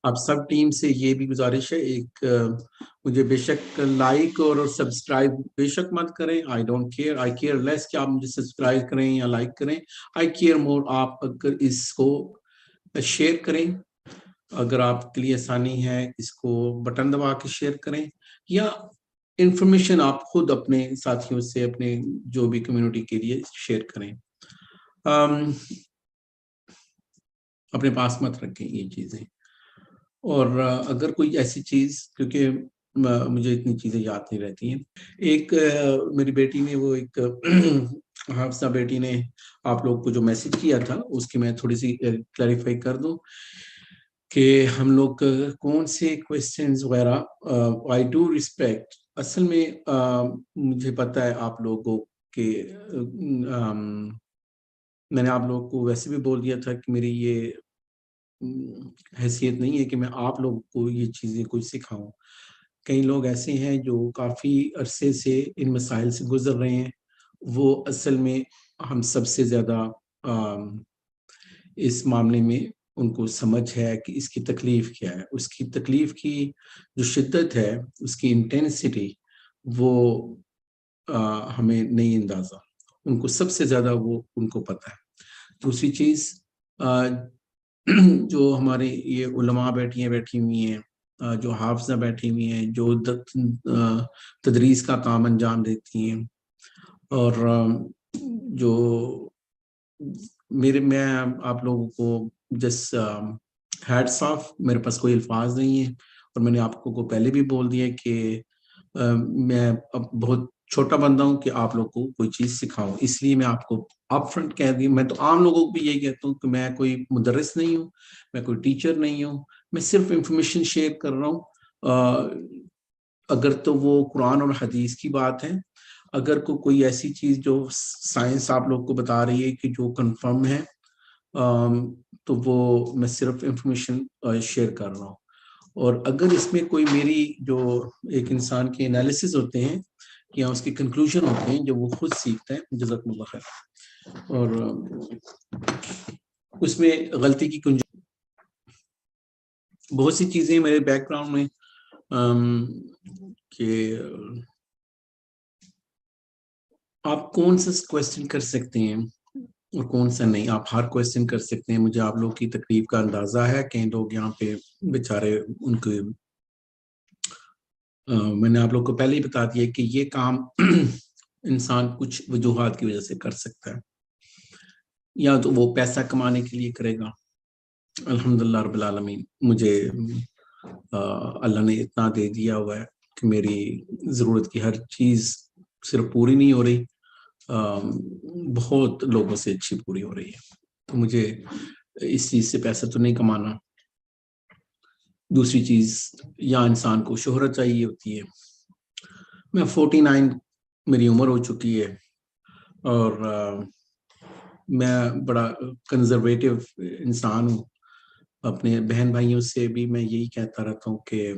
آپ سب ٹیم سے یہ بھی گزارش ہے، ایک مجھے بے شک لائک اور سبسکرائب بے شک مت کریں. I don't care, I care less کہ آپ مجھے سبسکرائب کریں یا لائک کریں. آئی کیئر مور آپ اگر اس کو شیئر کریں، اگر آپ کے لیے آسانی ہے اس کو بٹن دبا کے شیئر کریں، یا انفارمیشن آپ خود اپنے ساتھیوں سے اپنے جو بھی کمیونٹی کے لیے شیئر کریں. اپنے پاس مت رکھیں یہ چیزیں. اور اگر کوئی ایسی چیز، کیونکہ مجھے اتنی چیزیں یاد نہیں رہتی ہیں، ایک میری بیٹی نے وہ ایک حافظہ بیٹی نے آپ لوگ کو جو میسج کیا تھا اس کی میں تھوڑی سی کلیریفائی کر دوں کہ ہم لوگ کون سے کویسچنز وغیرہ. آئی ڈو ریسپیکٹ، اصل میں مجھے پتہ ہے آپ لوگوں کے میں نے آپ لوگوں کو ویسے بھی بول دیا تھا کہ میری یہ حیثیت نہیں ہے کہ میں آپ لوگوں کو یہ چیزیں کچھ سکھاؤں. کئی لوگ ایسے ہیں جو کافی عرصے سے ان مسائل سے گزر رہے ہیں، وہ اصل میں ہم سب سے زیادہ اس معاملے میں ان کو سمجھ ہے کہ اس کی تکلیف کیا ہے. اس کی تکلیف کی جو شدت ہے، اس کی انٹینسٹی، وہ ہمیں نہیں اندازہ. ان کو سب سے زیادہ وہ ان کو پتہ ہے. دوسری چیز، جو ہمارے یہ علماء بیٹھی ہوئی ہیں، جو حافظہ بیٹھی ہوئی ہیں، جو تدریس کا کام انجام دیتی ہیں، اور جو میں آپ لوگوں کو جس ہیڈس آف، میرے پاس کوئی الفاظ نہیں ہیں. اور میں نے آپ کو پہلے بھی بول دیا کہ میں اب بہت چھوٹا بندہ ہوں کہ آپ لوگ کو کوئی چیز سکھاؤں. اس لیے میں آپ کو اپ فرنٹ کہہ دی. میں تو عام لوگوں کو بھی یہی کہتا ہوں کہ میں کوئی مدرس نہیں ہوں، میں کوئی ٹیچر نہیں ہوں، میں صرف انفارمیشن شیئر کر رہا ہوں. اگر تو وہ قرآن اور حدیث کی بات ہے، اگر کوئی ایسی چیز جو سائنس آپ لوگ کو بتا رہی ہے کہ جو کنفرم ہے، تو وہ میں صرف انفارمیشن شیئر کر رہا ہوں. اور اگر اس میں کوئی میری جو ایک انسان کے انالیسز ہوتے ہیں یا اس کے کنکلوژن ہوتے ہیں جو وہ خود سیکھتا ہے، جزاکم اللہ خیر. اور اس میں غلطی کی بہت سی چیزیں میرے بیک گراؤنڈ میں کہ آپ کون سا کویسچن کر سکتے ہیں اور کون سا نہیں. آپ ہر کویسچن کر سکتے ہیں. مجھے آپ لوگ کی تکلیف کا اندازہ ہے. کئی لوگ یہاں پہ بیچارے ان کے میں نے آپ لوگ کو پہلے ہی بتا دیا کہ یہ کام انسان کچھ وجوہات کی وجہ سے کر سکتا ہے. یا تو وہ پیسہ کمانے کے لیے کرے گا. الحمدللہ رب العالمین، مجھے اللہ نے اتنا دے دیا ہوا ہے کہ میری ضرورت کی ہر چیز صرف پوری نہیں ہو رہی، بہت لوگوں سے اچھی پوری ہو رہی ہے. تو مجھے اس چیز سے پیسہ تو نہیں کمانا. دوسری چیز، یا انسان کو شہرت چاہیے ہوتی ہے. میں 49 میری عمر ہو چکی ہے، اور میں بڑا کنزرویٹو انسان ہوں. اپنے بہن بھائیوں سے بھی میں یہی کہتا رہتا ہوں کہ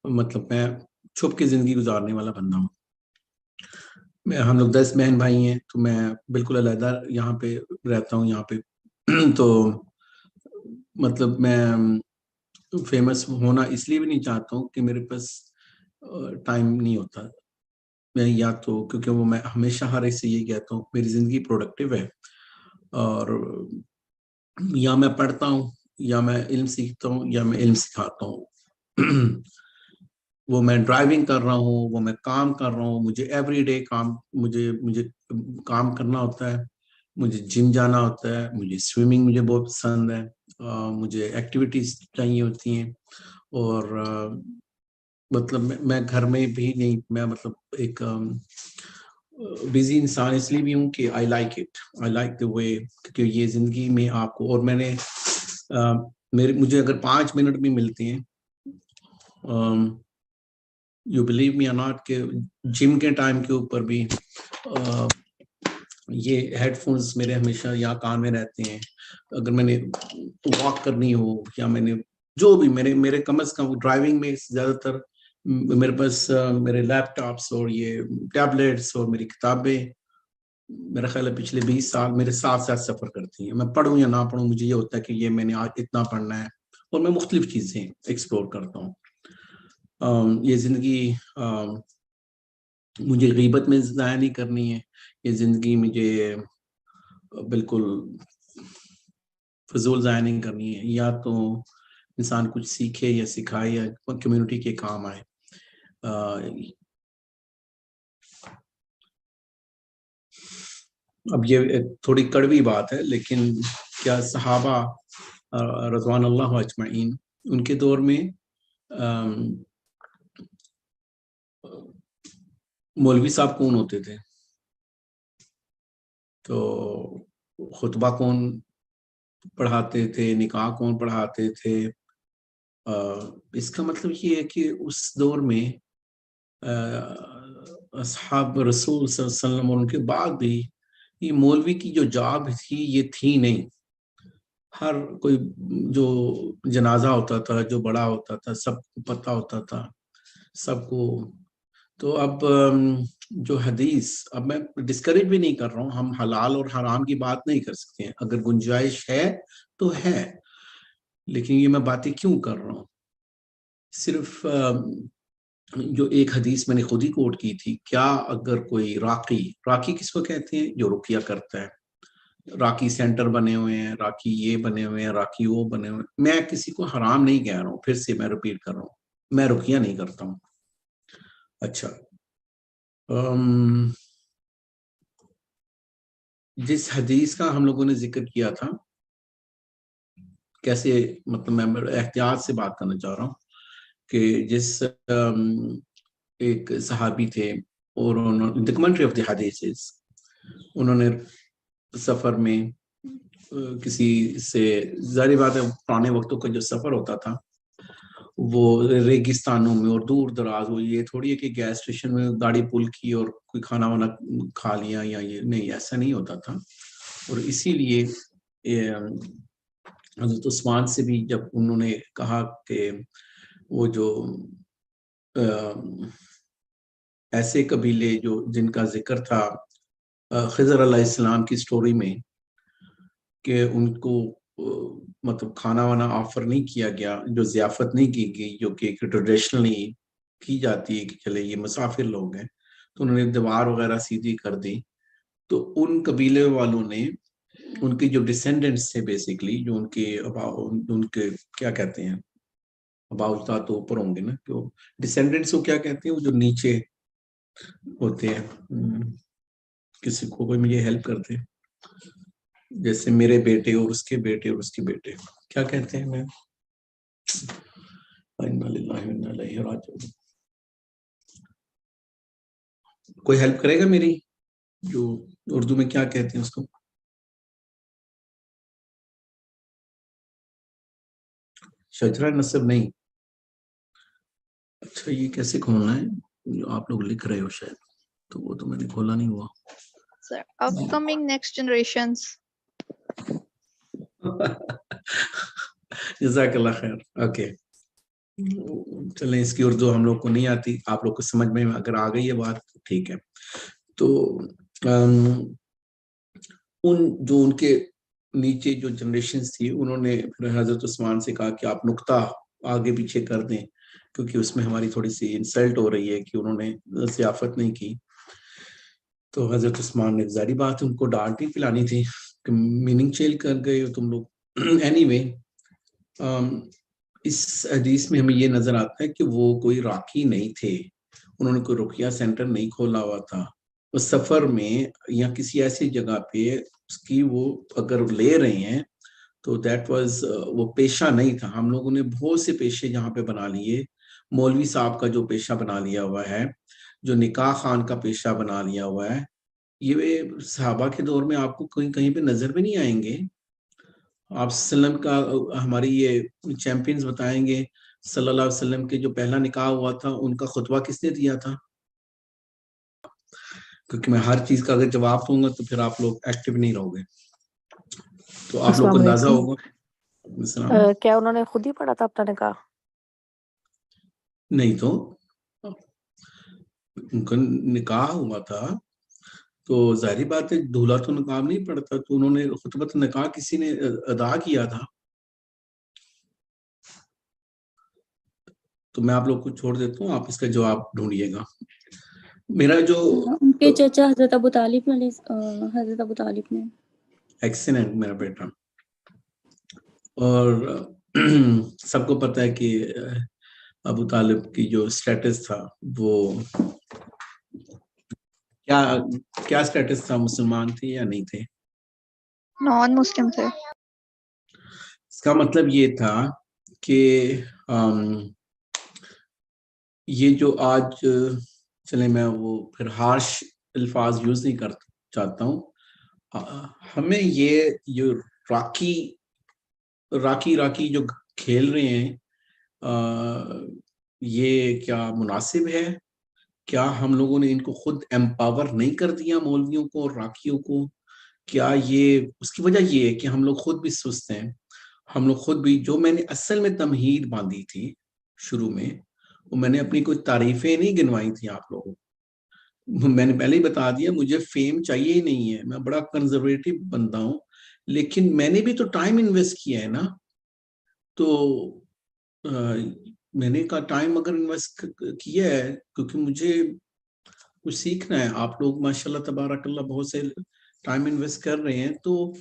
مطلب میں چھپ کے زندگی گزارنے والا بندہ ہوں. ہم لوگ 10 بہن بھائی ہیں، تو میں بالکل علیحدہ یہاں پہ رہتا ہوں یہاں پہ. تو مطلب میں فیمس ہونا اس لیے بھی نہیں چاہتا ہوں کہ میرے پاس ٹائم نہیں ہوتا. میں یا تو کیونکہ وہ میں ہمیشہ ہر ایک سے یہی کہتا ہوں میری زندگی پروڈکٹیو ہے، اور یا میں پڑھتا ہوں، یا میں علم سیکھتا ہوں، یا میں علم سکھاتا ہوں. وہ میں ڈرائیونگ کر رہا ہوں، وہ میں کام کر رہا ہوں. مجھے ایوری ڈے کام مجھے کام کرنا ہوتا ہے. مجھے جم جانا ہوتا ہے. مجھے سوئمنگ مجھے بہت پسند ہے. مجھے ایکٹیویٹیز چاہیے ہوتی ہیں. اور مطلب میں گھر میں بھی نہیں، میں مطلب ایک بزی انسان اس لیے بھی ہوں کہ آئی لائک دا وے، کہ یہ زندگی میں آپ کو. اور میں نے مجھے اگر 5 منٹ بھی ملتے ہیں، یو بلیو می اور ناٹ، کہ جم کے ٹائم کے اوپر بھی یہ ہیڈ فونز میرے ہمیشہ یا کان میں رہتے ہیں. اگر میں نے واک کرنی ہو، یا میں نے جو بھی میرے کم از کم ڈرائیونگ میں زیادہ تر میرے پاس میرے لیپ ٹاپس اور یہ ٹیبلیٹس اور میری کتابیں، میرا خیال ہے پچھلے 20 سال میرے ساتھ ساتھ سفر کرتی ہیں. میں پڑھوں یا نہ پڑھوں، مجھے یہ ہوتا ہے کہ یہ میں نے آج اتنا پڑھنا ہے اور میں مختلف چیزیں ایکسپلور کرتا ہوں. یہ زندگی مجھے غیبت میں ضائع نہیں کرنی ہے. یہ زندگی مجھے بالکل فضول ضائع نہیں کرنی ہے. یا تو انسان کچھ سیکھے یا سکھائے یا کمیونٹی کے کام آئے. اب یہ تھوڑی کڑوی بات ہے، لیکن کیا صحابہ رضوان اللہ اجمعین ان کے دور میں مولوی صاحب کون ہوتے تھے؟ تو خطبہ کون پڑھاتے تھے؟ نکاح کون پڑھاتے تھے؟ اس کا مطلب یہ ہے کہ اس دور میں اصحاب رسول صلی اللہ علیہ وسلم اور ان کے بعد بھی یہ مولوی کی جو جاب تھی یہ تھی نہیں. ہر کوئی جو جنازہ ہوتا تھا، جو بڑا ہوتا تھا، سب کو پتہ ہوتا تھا سب کو. تو اب جو حدیث، اب میں ڈسکریج بھی نہیں کر رہا ہوں، ہم حلال اور حرام کی بات نہیں کر سکتے ہیں، اگر گنجائش ہے تو ہے، لیکن یہ میں باتیں کیوں کر رہا ہوں؟ صرف جو ایک حدیث میں نے خود ہی کوٹ کی تھی، کیا اگر کوئی راقی کس کو کہتے ہیں؟ جو رقیہ کرتا ہے. راقی سینٹر بنے ہوئے ہیں، راقی یہ بنے ہوئے ہیں، راقی وہ بنے ہوئے ہیں. میں کسی کو حرام نہیں کہہ رہا ہوں، پھر سے میں ریپیٹ کر رہا ہوں، میں رقیہ نہیں کرتا ہوں. اچھا، جس حدیث کا ہم لوگوں نے ذکر کیا تھا، کیسے مطلب میں احتیاط سے بات کرنا چاہ رہا ہوں کہ جس ایک صحابی تھے اور the commentary of the hadiths، انہوں نے سفر میں کسی سے، ظاہر بات ہے پرانے وقتوں کا جو سفر ہوتا تھا وہ ریگستانوں میں اور دور دراز، وہ یہ تھوڑی ہے کہ گیس اسٹیشن میں گاڑی پل کی اور کوئی کھانا وانا کھا لیا یا یہ نہیں، ایسا نہیں ہوتا تھا. اور اسی لیے حضرت عثمان سے بھی جب انہوں نے کہا کہ وہ جو ایسے قبیلے جو جن کا ذکر تھا خضر علیہ السلام کی سٹوری میں کہ ان کو مطلب کھانا وانا آفر نہیں کیا گیا، جو ضیافت نہیں کی گئی جو کہ ٹریڈیشنلی کی جاتی ہے کہ چلے یہ مسافر لوگ ہیں، تو انہوں نے دیوار وغیرہ سیدھی کر دی. تو ان قبیلے والوں نے، ان کے جو ڈسینڈنٹس تھے بیسیکلی، جو ان کے کیا کہتے ہیں، اباؤ تو اوپر ہوں گے نا، تو ڈسینڈنٹس کو کیا کہتے ہیں؟ وہ جو نیچے ہوتے ہیں. کسی کو کوئی مجھے ہیلپ کرتے، جیسے میرے بیٹے اور اس کے بیٹے اور اس کے بیٹے، کیا کہتے ہیں؟ میں کوئی ہیلپ کرے گا میری؟ جو اردو میں کیا کہتے ہیں اس کو؟ شجرہ نسب نہیں. اچھا، یہ کیسے کھولنا ہے؟ جو آپ لوگ لکھ رہے ہو شاید، تو وہ تو میں نے کھولا نہیں ہوا. Sir, upcoming next generations. جزاک اللہ خیر. اوکے، چلیں، اس کی اردو ہم لوگ کو نہیں آتی، آپ لوگ کو سمجھ میں اگر آ گئی ہے بات تو ٹھیک ہے. تو ان کے نیچے جو جنریشنز تھی، انہوں نے پھر حضرت عثمان سے کہا کہ آپ نقطہ آگے پیچھے کر دیں، کیونکہ اس میں ہماری تھوڑی سی انسلٹ ہو رہی ہے کہ انہوں نے ضیافت نہیں کی. تو حضرت عثمان نے ظاہری بات ان کو ڈانٹ نہیں پلانی تھی کہ میننگ چینج کر گئے ہو تم لوگ. اینی وے، اس حدیث میں ہمیں یہ نظر آتا ہے کہ وہ کوئی راقی نہیں تھے، انہوں نے کوئی رقیہ سینٹر نہیں کھولا ہوا تھا. وہ سفر میں یا کسی ایسی جگہ پہ اس کی وہ اگر لے رہے ہیں تو دیٹ واز وہ پیشہ نہیں تھا. ہم لوگوں نے بہت سے پیشے یہاں پہ بنا لیے. مولوی صاحب کا جو پیشہ بنا لیا ہوا ہے، جو نکاح خان کا پیشہ بنا لیا ہوا ہے، یہ صحابہ کے دور میں آپ کو کہیں پہ نظر بھی نہیں آئیں گے. آپ وسلم کا، ہماری یہ چیمپئنز بتائیں گے صلی اللہ علیہ وسلم کے جو پہلا نکاح ہوا تھا ان کا خطبہ کس نے دیا تھا؟ کیونکہ میں ہر چیز کا اگر جواب دوں گا تو پھر آپ لوگ ایکٹیو نہیں رہو گے. تو آپ لوگ کو اندازہ ہوگا. کیا انہوں نے خود ہی پڑھا تھا اپنا نکاح؟ نہیں تو ان کا نکاح ہوا تھا تو ظاہری بات ہے دولہا تو نکاح نہیں پڑھتا، تو انہوں نے خطبۃ نکاح کسی نے ادا کیا تھا. تو میں آپ لوگ کو چھوڑ دیتا ہوں, آپ اس کا جواب ڈھونڈیے گا. میرا جو ان کے چچا حضرت ابو طالب نے حضرت ابو طالب نے. ایکسیلنٹ میرا بیٹا. اور سب کو پتہ ہے کہ ابو طالب کی جو سٹیٹس تھا وہ کیا سٹیٹس تھا, مسلمان تھے یا نہیں تھے؟ Non-Muslim تھے. اس کا مطلب یہ تھا کہ یہ جو آج چلے میں وہ پھر ہارش الفاظ یوز نہیں کر چاہتا ہوں, ہمیں یہ جو راکی جو کھیل رہے ہیں یہ کیا مناسب ہے؟ کیا ہم لوگوں نے ان کو خود ایمپاور نہیں کر دیا, مولویوں کو اور راکیوں کو؟ کیا یہ اس کی وجہ یہ ہے کہ ہم لوگ خود بھی سست ہیں, ہم لوگ خود بھی, جو میں نے اصل میں تمہید باندھی تھی شروع میں, وہ میں نے اپنی کوئی تعریفیں نہیں گنوائی تھیں آپ لوگوں. میں نے پہلے ہی بتا دیا مجھے فیم چاہیے ہی نہیں ہے, میں بڑا کنزرویٹو بنتا ہوں, لیکن میں نے بھی تو ٹائم انویسٹ کیا ہے نا. تو میں نے کہا ٹائم اگر انویسٹ کیا ہے کیونکہ مجھے کچھ سیکھنا ہے, آپ لوگ ماشاءاللہ تبارک اللہ بہت سے ٹائم انویسٹ کر رہے ہیں, تو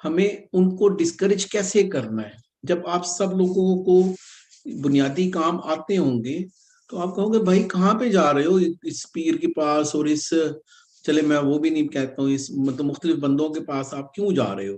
ہمیں ان کو ڈسکریج کیسے کرنا ہے؟ جب آپ سب لوگوں کو بنیادی کام آتے ہوں گے تو آپ کہو گے بھائی کہاں پہ جا رہے ہو اس پیر کے پاس, اور اس چلے میں وہ بھی نہیں کہتا ہوں, اس مطلب مختلف بندوں کے پاس آپ کیوں جا رہے ہو؟